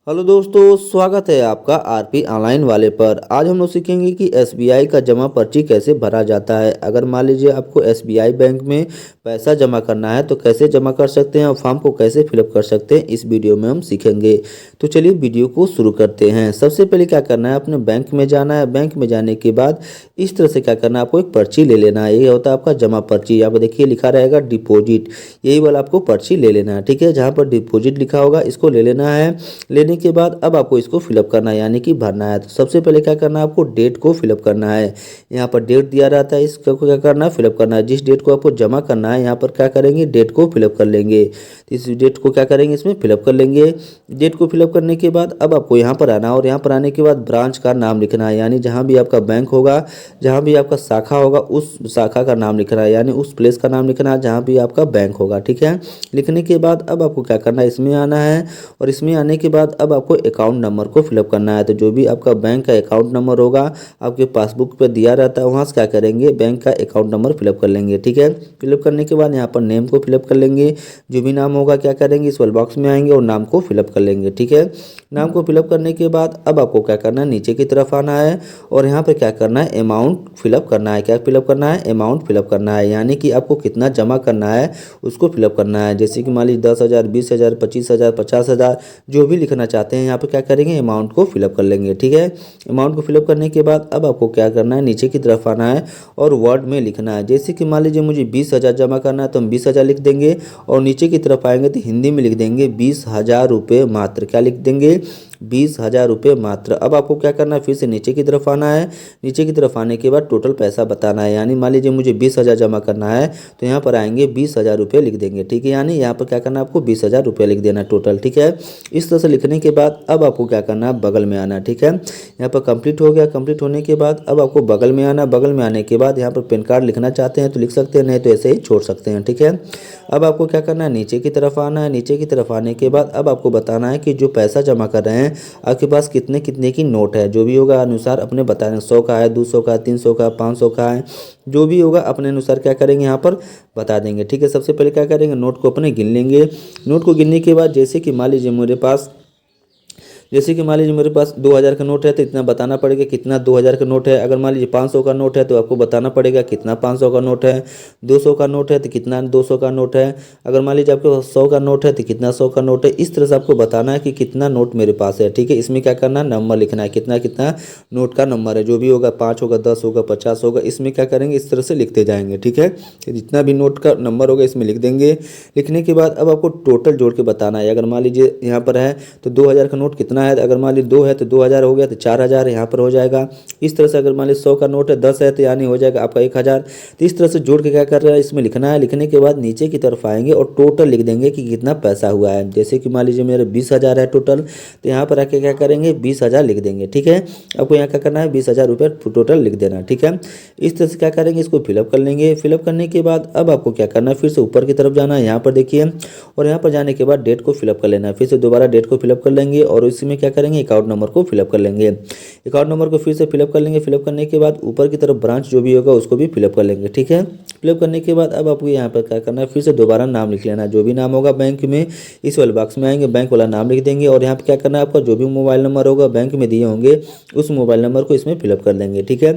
Hello दोस्तों, स्वागत है आपका आरपी ऑनलाइन वाले पर। आज हम लोग सीखेंगे कि एसबीआई का जमा पर्ची कैसे भरा जाता है। अगर मान लीजिए आपको एसबीआई बैंक में पैसा जमा करना है तो कैसे जमा कर सकते हैं और फॉर्म को कैसे फिलअप कर सकते हैं, इस वीडियो में हम सीखेंगे। तो चलिए वीडियो को शुरू करते हैं। सबसे पहले क्या करना है, अपने बैंक में जाना है। बैंक में जाने के बाद इस तरह से क्या करना है, आपको एक पर्ची ले लेना है। ये होता है आपका जमा पर्ची। यहाँ पर देखिए लिखा रहेगा डिपॉजिट, यही वाला आपको पर्ची ले लेना है। ठीक है, जहाँ पर डिपॉजिट लिखा होगा इसको ले लेना है। लेने के बाद अब आपको इसको फिलअप करना है, यानी कि भरना है। तो सबसे पहले क्या करना है, आपको डेट को फिलअप करना है। यहाँ पर डेट दिया रहता है, इसको क्या करना है, फिलअप करना है। जिस डेट को आपको जमा करना है यहाँ पर क्या करेंगे, डेट को फिलअप कर लेंगे। तो इस डेट को क्या करेंगे, इसमें फिलअप कर लेंगे। डेट को फिलअप करने के बाद अब आपको यहाँ पर आना है और यहाँ पर आने के बाद ब्रांच का नाम लिखना है, यानी जहाँ भी आपका बैंक होगा, जहाँ भी आपका शाखा होगा, उस शाखा का नाम लिखना है, यानी उस प्लेस का नाम लिखना है जहाँ भी आपका बैंक होगा। ठीक है, लिखने के बाद अब आपको क्या करना है, इसमें आना है। और इसमें आने के बाद अब आपको अकाउंट नंबर को फिलअप करना है। तो जो भी आपका बैंक का अकाउंट नंबर होगा, आपके पासबुक पे दिया रहता है, वहाँ से क्या करेंगे, बैंक का अकाउंट नंबर फिलअप कर लेंगे। ठीक है, फिलअप करने के बाद यहाँ पर नेम को फिलअप कर लेंगे। जो भी नाम होगा क्या करेंगे, इस वाले बॉक्स में आएंगे और नाम को फिलअप कर लेंगे। ठीक है, नाम को फिलअप करने के बाद अब आपको क्या करना है, नीचे की तरफ आना है और यहाँ पर क्या करना है, अमाउंट फिलअप करना है। क्या फिलअप करना है, अमाउंट फिलअप करना है, यानी कि आपको कितना जमा करना है उसको फिलअप करना है। जैसे कि मान लीजिए 10,000, 20,000, 25,000, 50,000, जो भी लिखना चाहते हैं यहाँ पे क्या करेंगे, अमाउंट को फिलअप कर लेंगे। ठीक है, अमाउंट को फिलअप करने के बाद अब आपको क्या करना है, नीचे की तरफ आना है और वर्ड में लिखना है। जैसे कि मान लीजिए मुझे 20,000 जमा करना है तो हम 20,000 लिख देंगे और नीचे की तरफ आएंगे तो हिंदी में लिख देंगे 20,000 रुपये मात्र। क्या लिख देंगे, 20,000 रुपये मात्र। अब आपको क्या करना है, फिर से नीचे की तरफ आना है। नीचे की तरफ आने के बाद टोटल पैसा बताना है, यानी मान लीजिए मुझे 20,000 जमा करना है तो यहाँ पर आएंगे 20,000 रुपये लिख देंगे। ठीक है, यानी यहाँ पर क्या करना है, आपको 20,000 रुपये लिख देना टोटल। ठीक है, इस तरह से लिखने के बाद अब आपको क्या करना है, बगल में आना है। ठीक है, यहाँ पर कंप्लीट हो गया। कंप्लीट होने के बाद अब आपको बगल में आना। बगल में आने के बाद यहाँ पर पैन कार्ड लिखना चाहते हैं तो लिख सकते हैं, नहीं तो ऐसे ही छोड़ सकते हैं। ठीक है, अब आपको क्या करना है, नीचे की तरफ आना है। नीचे की तरफ आने के बाद अब आपको बताना है कि जो पैसा जमा कर रहे हैं आपके पास कितने कितने की नोट है। जो भी होगा अनुसार अपने बताना, 100 का है, 200 का, 300 का, 500 का है, जो भी होगा अपने अनुसार क्या करेंगे, यहाँ पर बता देंगे। ठीक है, सबसे पहले क्या करेंगे, नोट को अपने गिन लेंगे। नोट को गिनने के बाद जैसे कि मान लीजिए मेरे पास 2,000 का नोट है तो इतना बताना पड़ेगा कितना 2,000 का नोट है। अगर मान लीजिए 500 का नोट है तो आपको बताना पड़ेगा कितना 500 का नोट है। 200 का नोट है तो कितना 200 का नोट है। अगर मान लीजिए आपके पास 100 का नोट है तो कितना 100 का नोट है। इस तरह से आपको बताना है कि कितना नोट मेरे पास है। ठीक है, इसमें क्या करना है, नंबर लिखना है, कितना कितना नोट का नंबर है। जो भी होगा 5 होगा, 10 होगा, 50 होगा, इसमें क्या करेंगे, इस तरह से लिखते जाएंगे। ठीक है, जितना भी नोट का नंबर होगा इसमें लिख देंगे। लिखने के बाद अब आपको टोटल जोड़ के बताना है। अगर मान लीजिए यहाँ पर है तो 2,000 का नोट कितना है। अगर मान लीजिए 2 है तो 2,000 हो गया तो 4,000 यहाँ पर हो जाएगा। इस तरह से अगर मान लीजिए 100 का नोट है, 10 है तो यानी हो जाएगा आपका 1,000। तो इस तरह से जोड़ के क्या कर रहा है, इसमें लिखना है। लिखने के बाद नीचे की तरफ आएंगे और टोटल लिख देंगे कि कितना पैसा हुआ है। जैसे कि मान लीजिए मेरे 20,000 है टोटल, तो यहाँ पर आके क्या करेंगे, 20,000 लिख देंगे। ठीक है, आपको यहाँ क्या करना है, 20,000 रुपये टोटल लिख देना। ठीक है, इस तरह से क्या करेंगे, इसको फिलअप कर लेंगे। फिलअप करने के बाद अब आपको क्या करना है, फिर से ऊपर की तरफ जाना है, यहाँ पर देखिए, और यहाँ पर जाने के बाद डेट को फिलअप कर लेना है। फिर से दोबारा डेट को फिलअप कर लेंगे और इसमें क्या करेंगे, अकाउंट नंबर को फिलअप कर लेंगे। अकाउंट नंबर को फिर से फिलअप कर लेंगे। फिलअप करने के बाद ऊपर की तरफ ब्रांच जो भी होगा उसको भी फिलअप कर लेंगे। ठीक है, फिलअप करने के बाद अब आपको यहाँ पर क्या करना है, फिर से दोबारा नाम लिख लेना है। जो भी नाम होगा बैंक में, इस वाले बॉक्स में आएंगे, बैंक वाला नाम लिख देंगे और यहाँ पर क्या करना है, आपका जो भी मोबाइल नंबर होगा बैंक में दिए होंगे उस मोबाइल नंबर को इसमें फिलअप कर देंगे। ठीक है,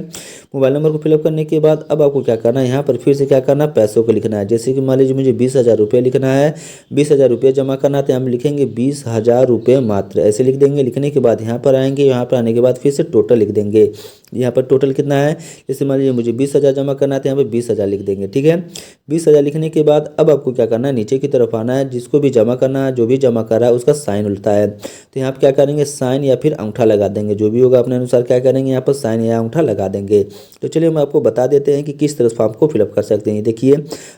मोबाइल नंबर को फिलअप करने के बाद अब आपको क्या करना है, यहाँ पर फिर से क्या करना है, पैसों को लिखना है। जैसे कि मान लीजिए मुझे 20,000 रुपये लिखना है, 20,000 रुपये जमा करना है तो हम लिखेंगे 20,000 रुपये मात्र, ऐसे लिख देंगे। लिखने के बाद यहाँ पर आएंगे, यहाँ पर आने के बाद फिर से टोटल लिख देंगे। यहाँ पर टोटल कितना है, जैसे मान लीजिए मुझे 20,000 जमा करना है तो यहाँ पर 20,000 लिख देंगे। ठीक है, 20,000 लिखने के बाद अब आपको क्या करना है, नीचे की तरफ आना है। जिसको भी जमा करना है, जो भी जमा कर रहा है उसका साइन होता है, तो यहाँ पर क्या करेंगे, साइन या फिर अंगूठा लगा देंगे। जो भी होगा अपने अनुसार क्या करेंगे, यहाँ पर साइन या अंगूठा लगा देंगे। तो चलिए हम आपको बता देते हैं कि किस तरह फॉर्म को फिलअप कर सकते हैं। देखिए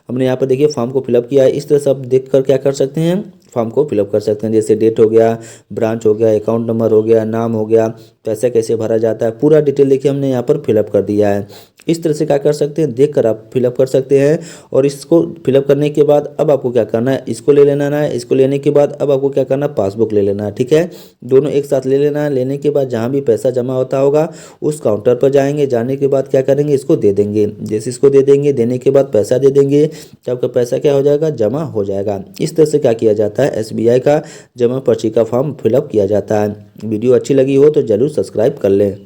हमने यहाँ पर देखिए फॉर्म को फिलअप किया है। इस तरह से आप देख कर क्या कर सकते हैं, फॉर्म को फिलअप कर सकते हैं। जैसे डेट हो गया, ब्रांच हो गया, अकाउंट नंबर हो गया, नाम हो गया, पैसा कैसे भरा जाता है, पूरा डिटेल देखिए देखिए हमने यहाँ पर फिलअप कर दिया है। इस तरह से क्या कर सकते हैं, देख कर आप फिलअप कर सकते हैं। और इसको फिलअप करने के बाद अब आपको क्या करना है, इसको ले लेना है। इसको लेने के बाद अब आपको क्या करना है, पासबुक ले लेना है। ठीक है, दोनों एक साथ ले लेना है। लेने के बाद जहाँ भी पैसा जमा होता होगा उस काउंटर पर जाएंगे। जाने के बाद क्या करेंगे, इसको दे देंगे। जैसे इसको दे देंगे, देने के बाद पैसा दे देंगे, तो आपका पैसा क्या हो जाएगा, जमा हो जाएगा। इस तरह से क्या किया जाता है, एसबीआई का जमा पर्ची का फॉर्म फिलअप किया जाता है। वीडियो अच्छी लगी हो तो जरूर सब्सक्राइब कर लें।